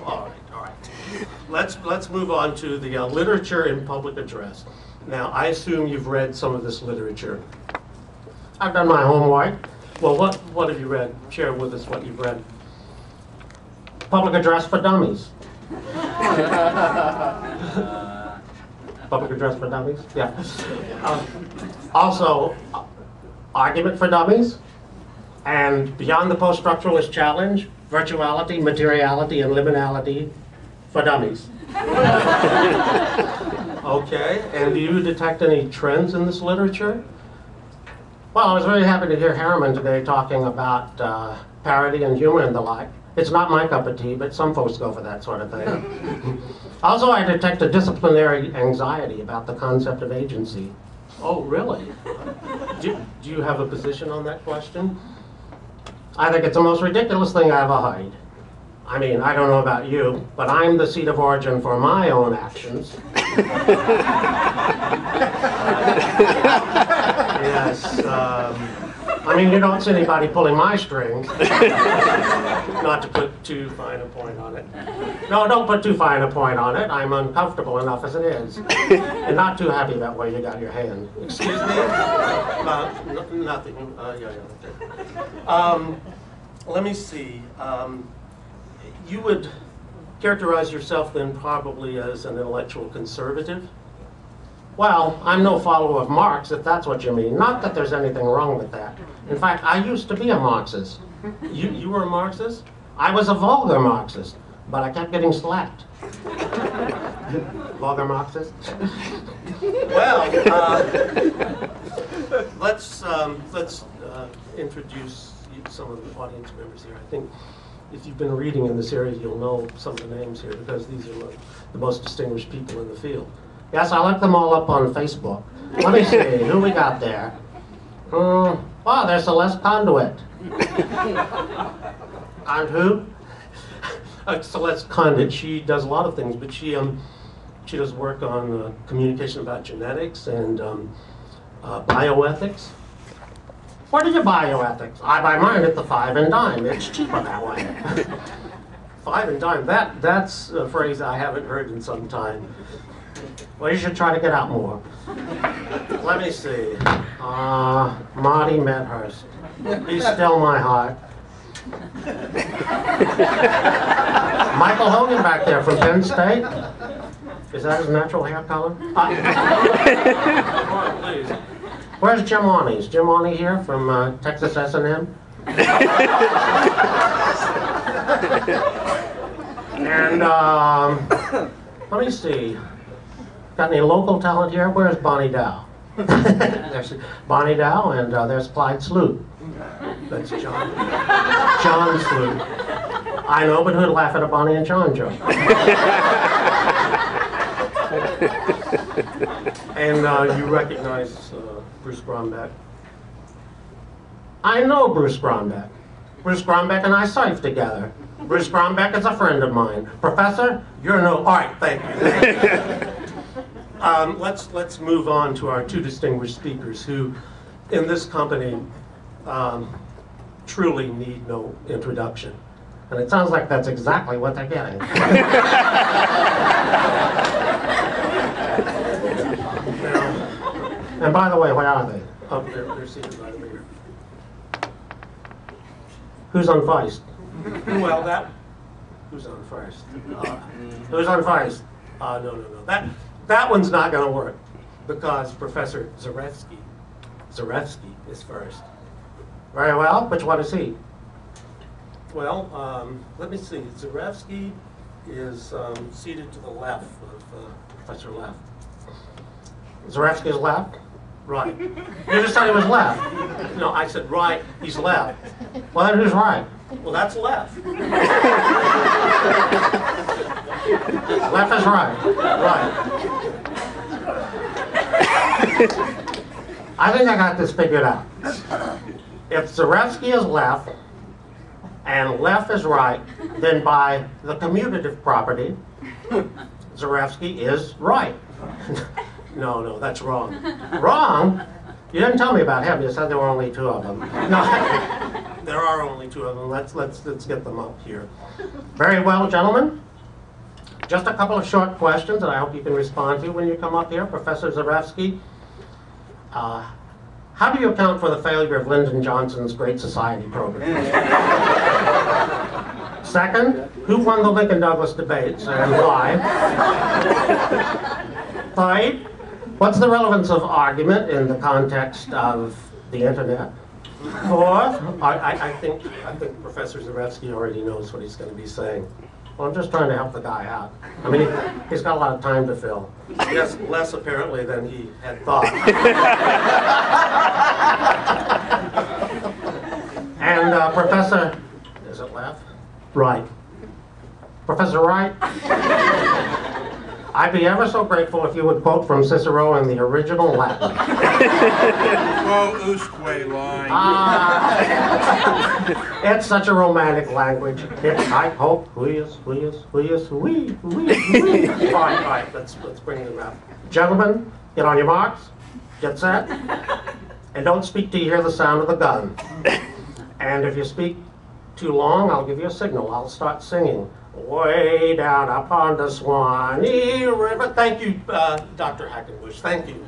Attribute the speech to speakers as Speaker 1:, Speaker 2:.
Speaker 1: All right, all right. Let's move on to the literature in public address. Now, I assume you've read some of this literature. I've done my homework. Well, what have you read? Share with us what you've read. Public Address for Dummies. Public Address for Dummies? Yeah. Also, Argument for Dummies, and Beyond the Post-Structuralist Challenge, Virtuality, Materiality, and Liminality for Dummies. Okay, and do you detect any trends in this literature? Well, I was very happy to hear Harriman today talking about parody and humor and the like. It's not my cup of tea, but some folks go for that sort of thing. Also, I detect a disciplinary anxiety about the concept of agency. Oh, really? Do you have a position on that question? I think it's the most ridiculous thing I ever heard. I mean, I don't know about you, but I'm the seat of origin for my own actions. Yes. I mean, you don't see anybody pulling my strings. Not to put too fine a point on it. No, don't put too fine a point on it. I'm uncomfortable enough as it is. And not too happy about where you got your hand. Excuse me? Nothing. Okay. Let me see. You would characterize yourself then probably as an intellectual conservative? Well, I'm no follower of Marx, if that's what you mean. Not that there's anything wrong with that. In fact, I used to be a Marxist. You were a Marxist? I was a vulgar Marxist, but I kept getting slapped. Vulgar Marxist? Well, let's introduce some of the audience members here. I think if you've been reading in this area, you'll know some of the names here because these are the most distinguished people in the field. Yes, I looked them all up on Facebook. Let me see, who we got there? Oh, there's Celeste Conduit. And who? Celeste Conduit. She does a lot of things, but she does work on communication about genetics and bioethics. Where do you bioethics? I buy mine at the 5 and dime. It's cheaper that way. 5 and dime. That's a phrase I haven't heard in some time. Well, you should try to get out more. Let me see. Marty Medhurst. He's still my heart. Michael Hogan back there from Penn State. Is that his natural hair color? Please. Where's Jim Awney? Is Jim Awney here from Texas S&M? And let me see. Got any local talent here? Where's Bonnie Dow? There's Bonnie Dow, and there's Clyde Sloot. That's John Sloot. I know, but who'd laugh at a Bonnie and John joke? And you recognize Bruce Grombeck. I know Bruce Grombeck. Bruce Grombeck and I surfed together. Bruce Grombeck is a friend of mine. Professor, you're no... All right, thank you. Let's move on to our two distinguished speakers who, in this company, truly need no introduction. And it sounds like that's exactly what they're getting. And by the way, where are they? Oh, they're seated right over here. Who's on first? Well, who's on first? Who's on first? No. That one's not going to work because Professor Zarefsky is first. Very well. Which one is he? Well, let me see. Zarefsky is seated to the left of Professor Left. Zarefsky is left? Right. You just said he was left. No, I said right. He's left. Well, then who's right? Well, that's left. Left is right. Right. I think I got this figured out. If Zarefsky is left and left is right, then by the commutative property, Zarefsky is right. No, that's wrong. Wrong? You didn't tell me about him. You said there were only two of them. No. There are only two of them. Let's get them up here. Very well, gentlemen. Just a couple of short questions that I hope you can respond to when you come up here. Professor Zarefsky, how do you account for the failure of Lyndon Johnson's Great Society program? Second, who won the Lincoln-Douglas debates and why? Third, what's the relevance of argument in the context of the internet? Fourth, I think Professor Zarefsky already knows what he's going to be saying. Well, I'm just trying to help the guy out. I mean, he's got a lot of time to fill. Yes, less apparently than he had thought. And Professor, is it left? Right. Professor Wright, I'd be ever so grateful if you would quote from Cicero in the original Latin.
Speaker 2: Quo usque line.
Speaker 1: It's such a romantic language. It's I hope, we. All right, let's bring them up. Gentlemen, get on your marks, get set, and don't speak till you hear the sound of the gun. And if you speak too long, I'll give you a signal. I'll start singing. Way down upon the Swanee River. Thank you, Dr. Hackenbush. Thank you.